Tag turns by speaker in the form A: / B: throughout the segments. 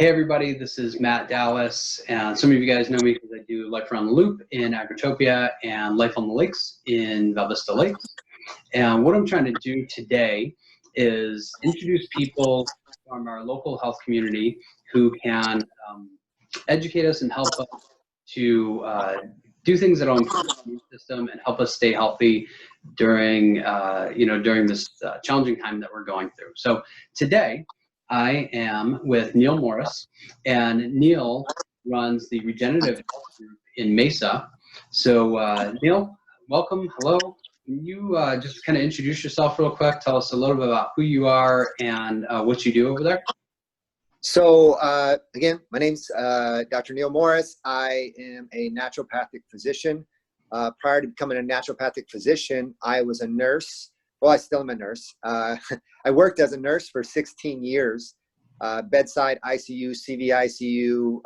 A: Hey everybody, this is Matt Dallas, and some of you guys know me because I do Life Around the Loop in Agritopia and Life on the Lakes in Val Vista Lakes. And what I'm trying to do today is introduce people from our local health community who can educate us and help us to do things that will improve the immune system and help us stay healthy during during this challenging time that we're going through. So today, I am with Neil Morris, and Neil runs the Regenerative Health Group in Mesa. So Neil, welcome, hello. Can you just kind of introduce yourself real quick? Tell us a little bit about who you are and what you do over there.
B: So again, my name's Dr. Neil Morris. I am a naturopathic physician. Prior to becoming a naturopathic physician, I was a nurse. Well, I still am a nurse. I worked as a nurse for 16 years, bedside ICU, CVICU,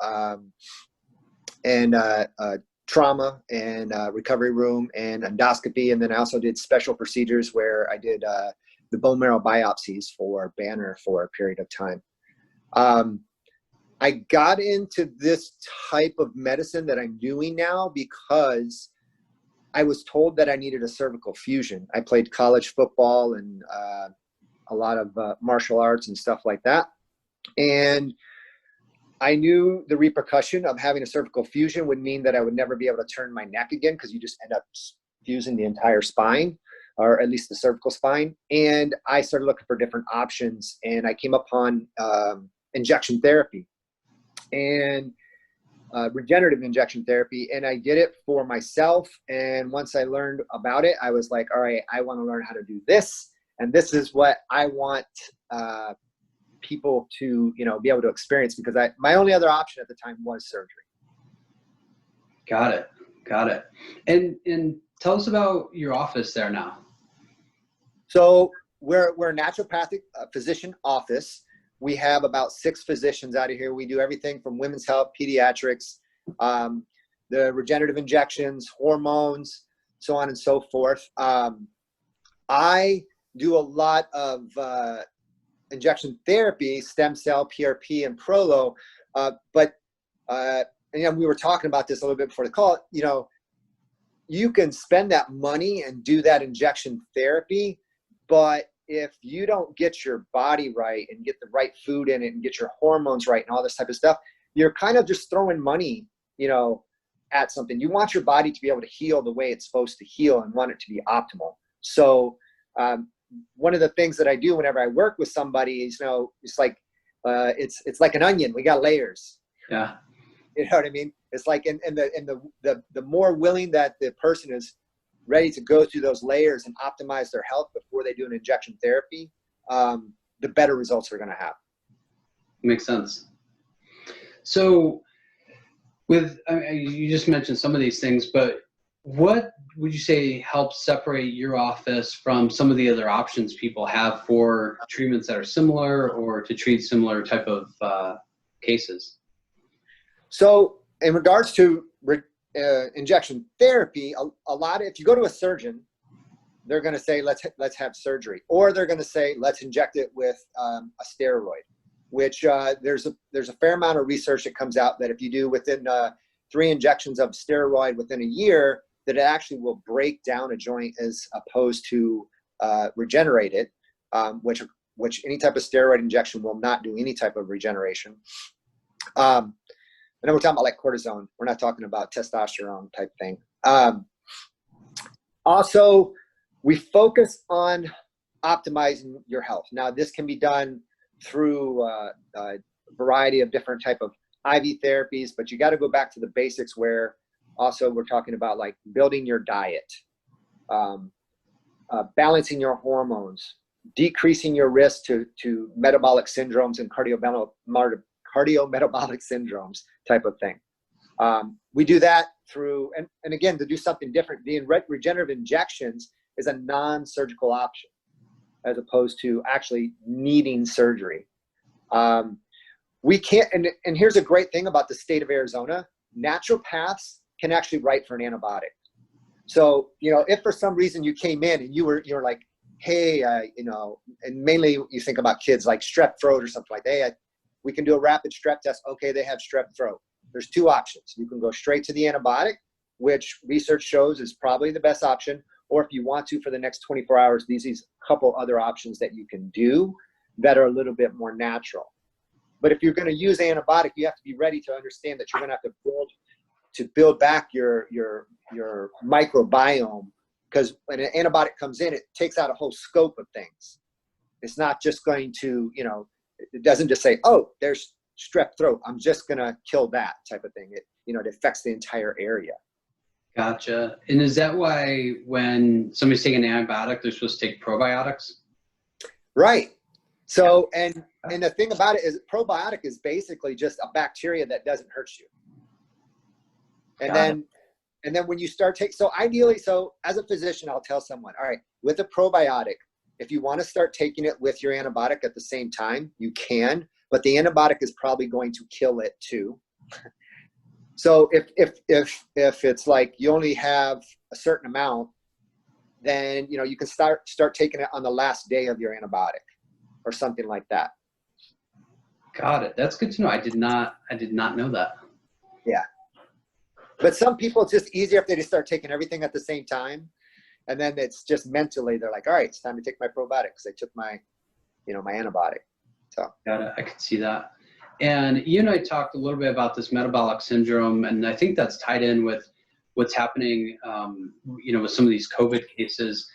B: and trauma and recovery room and endoscopy. And then I also did special procedures where I did the bone marrow biopsies for Banner for a period of time. I got into this type of medicine that I'm doing now because I was told that I needed a cervical fusion. I played college football and a lot of martial arts and stuff like that. And I knew the repercussion of having a cervical fusion would mean that I would never be able to turn my neck again because you just end up fusing the entire spine, or at least the cervical spine. And I started looking for different options, and I came upon injection therapy and regenerative injection therapy. And I did it for myself. And once I learned about it, I was like, all right, I want to learn how to do this. And this is what I want people to, be able to experience, because my only other option at the time was surgery.
A: Got it. And tell us about your office there now.
B: So we're a naturopathic physician office. We have about 6 physicians out of here. We do everything from women's health, pediatrics, the regenerative injections, hormones, so on and so forth. I do a lot of injection therapy, stem cell, PRP, and Prolo. But we were talking about this a little bit before the call. You can spend that money and do that injection therapy, but if you don't get your body right and get the right food in it and get your hormones right and all this type of stuff, you're kind of just throwing money, at something. You want your body to be able to heal the way it's supposed to heal and want it to be optimal. So one of the things that I do whenever I work with somebody is, it's like it's like an onion. We got layers.
A: Yeah.
B: You know what I mean? It's like, and the more willing that the person is ready to go through those layers and optimize their health before they do an injection therapy, the better results they're going to have.
A: Makes sense. So you just mentioned some of these things, but what would you say helps separate your office from some of the other options people have for treatments that are similar or to treat similar type of cases?
B: So in regards to injection therapy, a lot of, if you go to a surgeon, they're going to say, let's have surgery, or they're going to say, let's inject it with a steroid, which there's a fair amount of research that comes out that if you do within 3 injections of steroid within a year, that it actually will break down a joint as opposed to regenerate it, which any type of steroid injection will not do any type of regeneration. And then we're talking about like cortisone. We're not talking about testosterone type thing. Also, we focus on optimizing your health. Now, this can be done through a variety of different type of IV therapies, but you got to go back to the basics where also we're talking about like building your diet, balancing your hormones, decreasing your risk to metabolic syndromes and cardiometabolic syndromes type of thing. We do that through, and again, to do something different, the regenerative injections is a non-surgical option as opposed to actually needing surgery. We can't, and here's a great thing about the state of Arizona, naturopaths can actually write for an antibiotic. So, if for some reason you came in and you're like, hey, and mainly you think about kids like strep throat or something like that. Hey, we can do a rapid strep test. Okay, they have strep throat. There's two options. You can go straight to the antibiotic, which research shows is probably the best option. Or if you want to, for the next 24 hours, these a couple other options that you can do that are a little bit more natural. But if you're going to use antibiotic, you have to be ready to understand that you're going to have to build back your microbiome, because when an antibiotic comes in, it takes out a whole scope of things. It's not just going to, it doesn't just say, oh, there's strep throat, I'm just going to kill that type of thing. It affects the entire area.
A: Gotcha. And is that why when somebody's taking an antibiotic, they're supposed to take probiotics?
B: Right. So, and the thing about it is probiotic is basically just a bacteria that doesn't hurt you. And then when you start so ideally, as a physician, I'll tell someone, all right, with a probiotic, if you want to start taking it with your antibiotic at the same time, you can, but the antibiotic is probably going to kill it too. So if it's like you only have a certain amount, then you can start taking it on the last day of your antibiotic or something like that.
A: Got it. That's good to know. I did not know that.
B: Yeah. But some people, it's just easier if they just start taking everything at the same time. And then it's just mentally, they're like, all right, it's time to take my probiotic because I took my, my antibiotic. So. Got
A: it. I could see that. And you and I talked a little bit about this metabolic syndrome, and I think that's tied in with what's happening, with some of these COVID cases.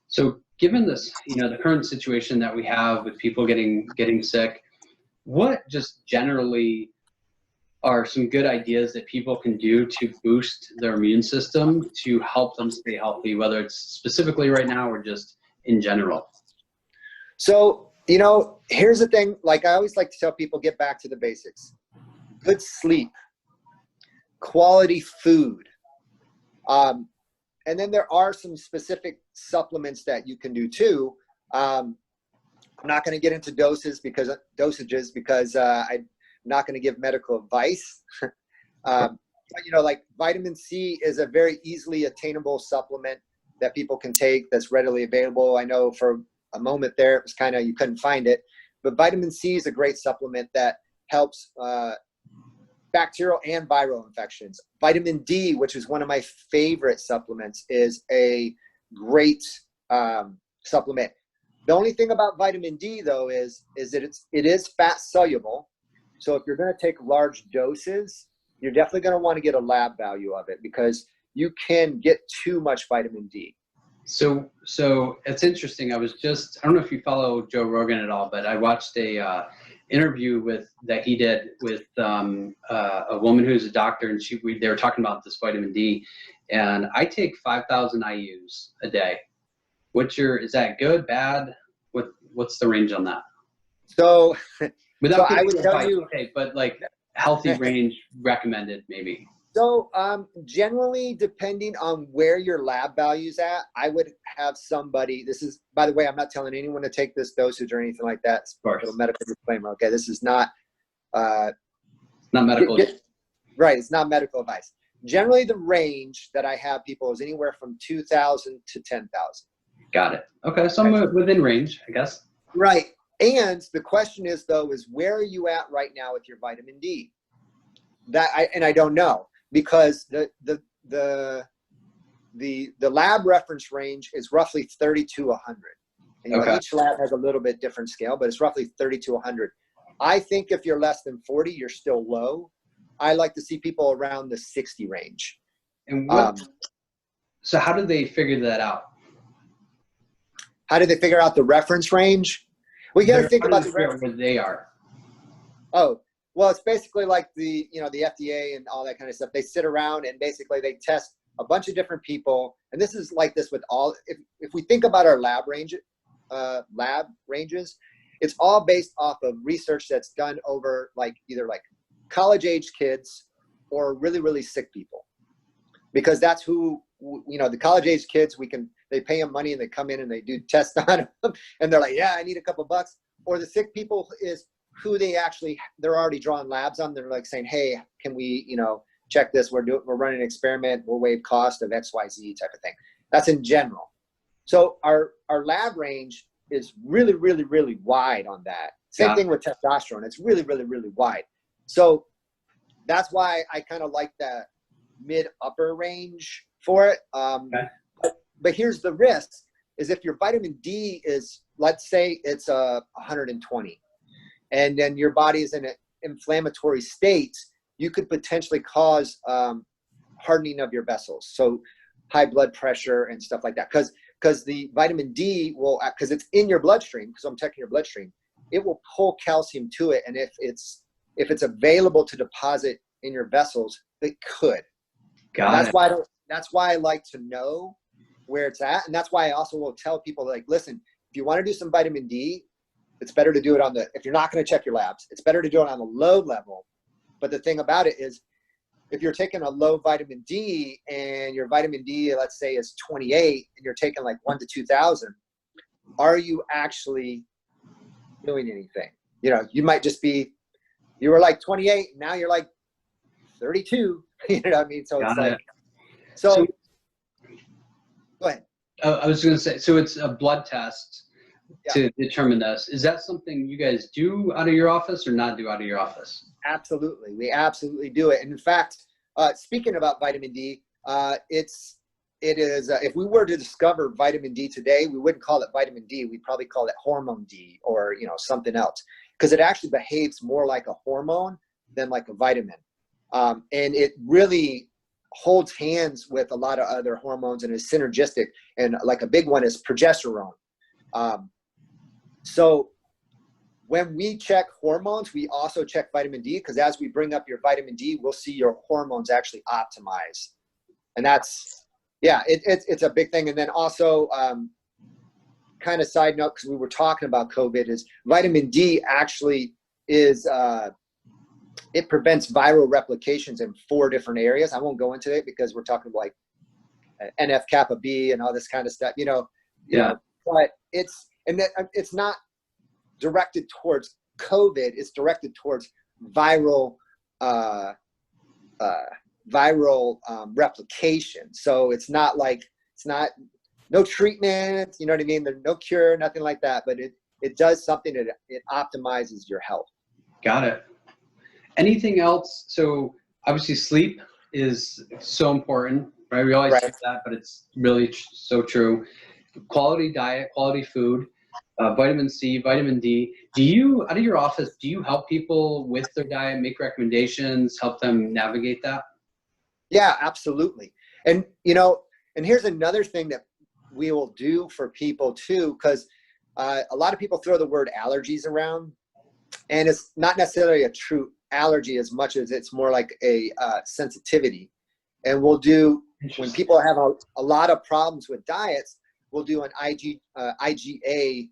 A: So given this, the current situation that we have with people getting sick, what just generally are some good ideas that people can do to boost their immune system to help them stay healthy, whether it's specifically right now or just in general?
B: So, here's the thing, like I always like to tell people, get back to the basics. Good sleep, quality food. And then there are some specific supplements that you can do too. I'm not going to get into dosages because I'm not going to give medical advice. But, like vitamin C is a very easily attainable supplement that people can take that's readily available. I know for a moment there, it was you couldn't find it, but vitamin C is a great supplement that helps bacterial and viral infections. Vitamin D, which is one of my favorite supplements, is a great supplement. The only thing about vitamin D though is that it is fat soluble. So if you're going to take large doses, you're definitely going to want to get a lab value of it because you can get too much vitamin D.
A: So it's interesting. I don't know if you follow Joe Rogan at all, but I watched a interview that he did with a woman who's a doctor, and they were talking about this vitamin D, and I take 5,000 IUs a day. Is that good, bad? What's the range on that?
B: So,
A: without
B: I would tell you,
A: okay, but like healthy range recommended maybe.
B: So generally, depending on where your lab value's at, I would have somebody, this is, by the way, I'm not telling anyone to take this dosage or anything like that. It's a little medical disclaimer. Okay, this is not
A: medical.
B: Right, it's not medical advice. Generally, the range that I have people is anywhere from 2,000 to 10,000.
A: Got it. Okay, so I'm within range, I guess.
B: Right, and the question is though, is where are you at right now with your vitamin D? I don't know. Because the lab reference range is roughly 30 to 100. And each lab has a little bit different scale, but it's roughly 30 to 100. I think if you're less than 40, you're still low. I like to see people around the 60 range.
A: And so how do they figure that out?
B: How do they figure out the reference range? We got to think about
A: where they are.
B: Oh, well, it's basically like the FDA and all that kind of stuff. They sit around and basically they test a bunch of different people. And this is like this with all, if we think about our lab ranges, it's all based off of research that's done over either college age kids or really, really sick people. Because that's who, the college age kids, they pay them money and they come in and they do tests on them. And they're like, yeah, I need a couple bucks. Or the sick people is who they're already drawing labs on. They're like saying, hey, can we, check this? We're running an experiment. We'll waive cost of XYZ type of thing. That's in general. So our lab range is really, really, really wide on that. Same thing with testosterone. It's really, really, really wide. So that's why I kind of like that mid-upper range for it. But here's the risk, is if your vitamin D is, let's say it's 120, and then your body is in an inflammatory state, you could potentially cause hardening of your vessels. So high blood pressure and stuff like that. Because the vitamin D will, because it's in your bloodstream, because I'm checking your bloodstream, it will pull calcium to it. And if it's available to deposit in your vessels, it could. That's why I like to know where it's at. And that's why I also will tell people, like, listen, if you want to do some vitamin D, it's better to do it if you're not going to check your labs, it's better to do it on a low level. But the thing about it is, if you're taking a low vitamin D and your vitamin D, let's say, is 28, and you're taking like 1 to 2,000, are you actually doing anything? You know, you might just be, you were like 28, now you're like 32. You know what I mean? So it's like, so go ahead.
A: I was going to say, so it's a blood test to determine this. Is that something you guys do out of your office or not do out of your office?
B: Absolutely. We absolutely do it. And in fact, speaking about vitamin D, it is, if we were to discover vitamin D today, we wouldn't call it vitamin D. We'd probably call it hormone D, or, you know, something else, because it actually behaves more like a hormone than like a vitamin. And it really holds hands with a lot of other hormones and is synergistic. And like a big one is progesterone. So when we check hormones, we also check vitamin D, because as we bring up your vitamin D, we'll see your hormones actually optimize. And that's, it's a big thing. And then also, kind of side note, because we were talking about COVID, is vitamin D actually is, it prevents viral replications in 4 different areas. I won't go into it because we're talking like NF kappa B and all this kind of stuff, you know, but it's not directed towards COVID. It's directed towards viral replication. So it's not no treatment, you know what I mean? There's no cure, nothing like that, but it does something that it optimizes your health.
A: Got it. Anything else? So obviously sleep is so important, right? We always say that, but it's really so true. Quality diet, quality food, vitamin C, vitamin D. Do you, out of your office, do you help people with their diet, make recommendations, help them navigate that?
B: Yeah, absolutely. And, you know, and here's another thing that we will do for people too, because a lot of people throw the word allergies around, and it's not necessarily a true allergy as much as it's more like a sensitivity. And we'll do, when people have a lot of problems with diets, we'll do an IgA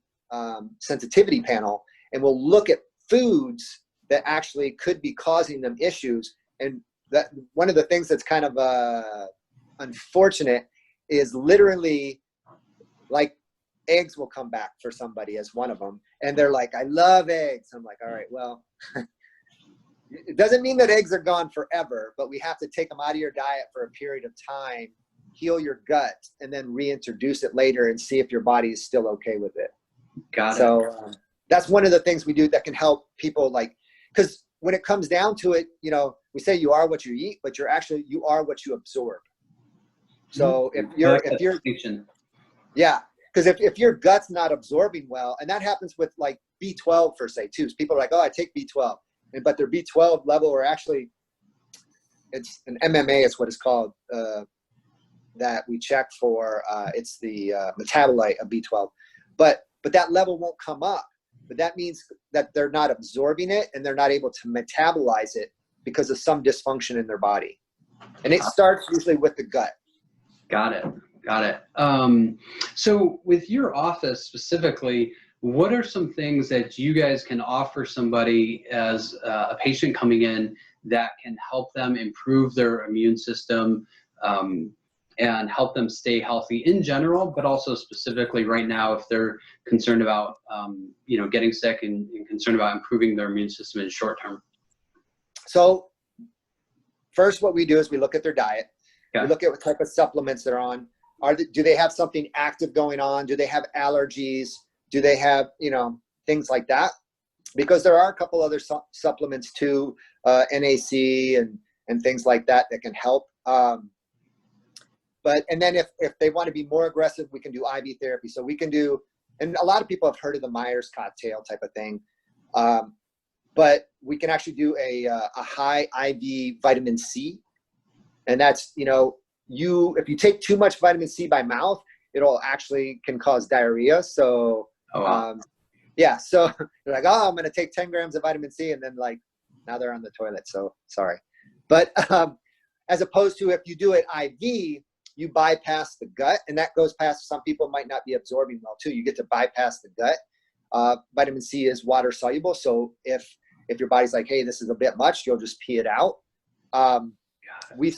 B: sensitivity panel, and we'll look at foods that actually could be causing them issues. And that one of the things that's kind of unfortunate is literally, like, eggs will come back for somebody as one of them, and they're like, I love eggs. I'm like, all right, well, it doesn't mean that eggs are gone forever, but we have to take them out of your diet for a period of time, heal your gut, and then reintroduce it later and see if your body is still okay with it.
A: Got it.
B: So that's one of the things we do that can help people, like, because when it comes down to it, you know, we say you are what you eat, but you are what you absorb. So if if your gut's not absorbing well, and that happens with like B12 per se too. So people are like, oh, I take B12, but their B12 level are actually, it's an MMA, it's what it's called, that we check for. It's the metabolite of B12, but that level won't come up. But that means that they're not absorbing it and they're not able to metabolize it because of some dysfunction in their body. And it starts usually with the gut.
A: Got it. Got it. So with your office specifically, what are some things that you guys can offer somebody as a patient coming in that can help them improve their immune system and help them stay healthy in general, but also specifically right now if they're concerned about getting sick and concerned about improving their immune system in short term?
B: So first, what we do is we look at their diet.
A: Okay.
B: We look at what type of supplements they're on. Do they have something active going on? Do they have allergies? Do they have, things like that? because there are a couple other supplements too, NAC and things like that that can help. And then if they want to be more aggressive, we can do IV therapy. So we can do, and a lot of people have heard of the Myers cocktail type of thing. But we can actually do a high IV vitamin C. And that's, if you take too much vitamin C by mouth, it'll actually can cause diarrhea. So,
A: oh, wow.
B: Yeah. So they're like, oh, I'm going to take 10 grams of vitamin C. And then now they're on the toilet. So sorry. But as opposed to if you do it IV, you bypass the gut, and that goes past, some people might not be absorbing well too. You get to bypass the gut. Vitamin C is water soluble. So if your body's like, hey, this is a bit much, you'll just pee it out. We've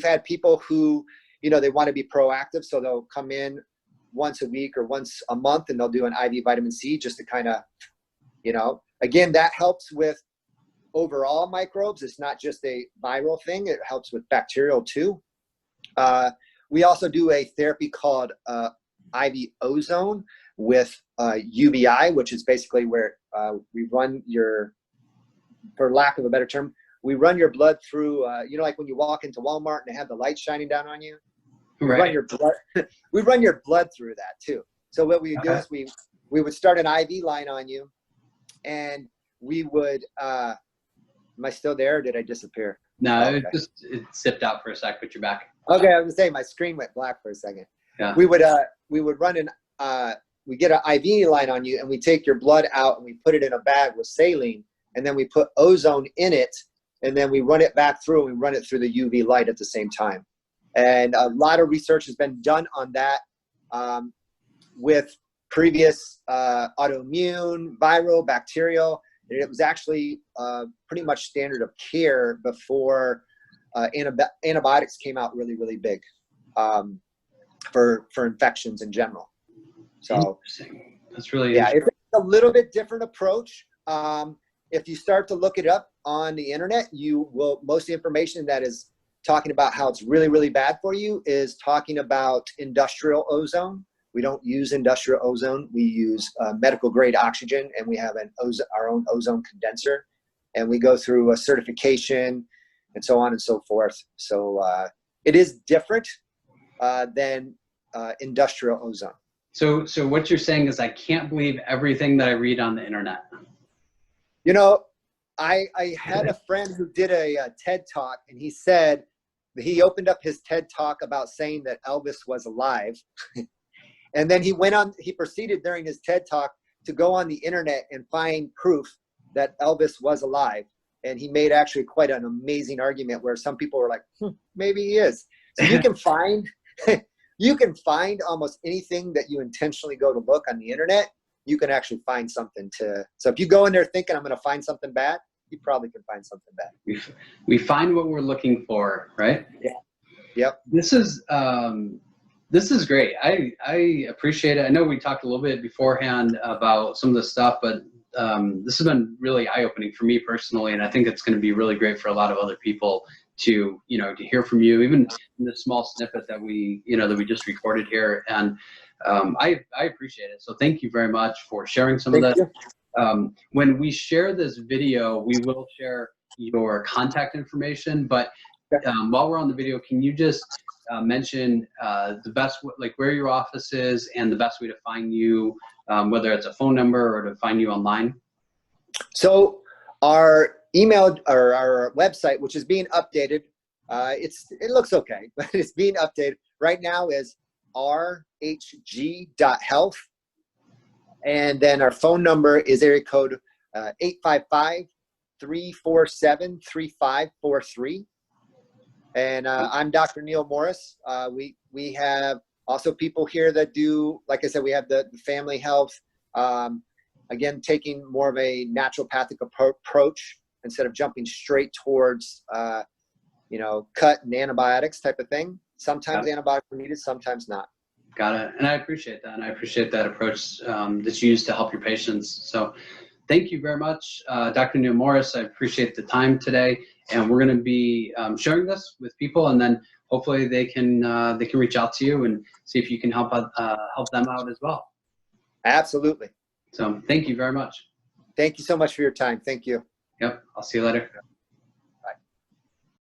B: had people who, they want to be proactive. So they'll come in once a week or once a month and they'll do an IV vitamin C just to kind of, again, that helps with overall microbes. It's not just a viral thing. It helps with bacterial too. We also do a therapy called IV ozone with UBI, which is basically where we run for lack of a better term, we run your blood through, like when you walk into Walmart and they have the light shining down on you.
A: Right.
B: We run your blood through that too. So what we do is we would start an IV line on you, and we would, am I still there or did I disappear?
A: No, okay. It zipped out for a sec, but you're back.
B: Okay, I was gonna say my screen went black for a second.
A: Yeah.
B: We would run we get an IV line on you, and we take your blood out and we put it in a bag with saline, and then we put ozone in it, and then we run it back through, and we run it through the UV light at the same time. And a lot of research has been done on that with previous autoimmune, viral, bacterial. And it was actually pretty much standard of care before antibiotics came out really, really big for infections in general. So
A: that's really
B: it's a little bit different approach. If you start to look it up on the internet, most of the information that is talking about how it's really, really bad for you is talking about industrial ozone. We don't use industrial ozone. We use medical grade oxygen, and we have our own ozone condenser, and we go through a certification and so on and so forth. So it is different than industrial ozone.
A: So what you're saying is I can't believe everything that I read on the internet.
B: I had a friend who did a TED Talk, and he said he opened up his TED Talk about saying that Elvis was alive. And then he proceeded during his TED Talk to go on the internet and find proof that Elvis was alive. And he made actually quite an amazing argument where some people were like, maybe he is. So you can find almost anything that you intentionally go to look on the internet. You can actually find something so if you go in there thinking I'm going to find something bad, you probably can find something bad.
A: We find what we're looking for, right?
B: Yeah. Yep.
A: This is great. I appreciate it. I know we talked a little bit beforehand about some of the stuff, but this has been really eye-opening for me personally, and I think it's going to be really great for a lot of other people to hear from you, even in the small snippet that we just recorded here. And I appreciate it. So thank you very much for sharing some of that. When we share this video, we will share your contact information, but while we're on the video, can you just mention the best, like where your office is and the best way to find you, whether it's a phone number or to find you online? So
B: our email or our website, which is being updated, it looks okay, but it's being updated right now, is rhg.health. And then our phone number is area code 855-347-3543. And I'm Dr. Neil Morris. We have also people here that do, like I said, we have the family health, again, taking more of a naturopathic approach instead of jumping straight towards, cut and antibiotics type of thing. Sometimes antibiotics are needed, sometimes not.
A: Got it. And I appreciate that. And I appreciate that approach that's used to help your patients. So thank you very much, Dr. Neil Morris. I appreciate the time today. And we're going to be sharing this with people, and then hopefully they can reach out to you and see if you can help them out as well.
B: Absolutely.
A: So thank you very much.
B: Thank you so much for your time. Thank you.
A: Yep. I'll see you later.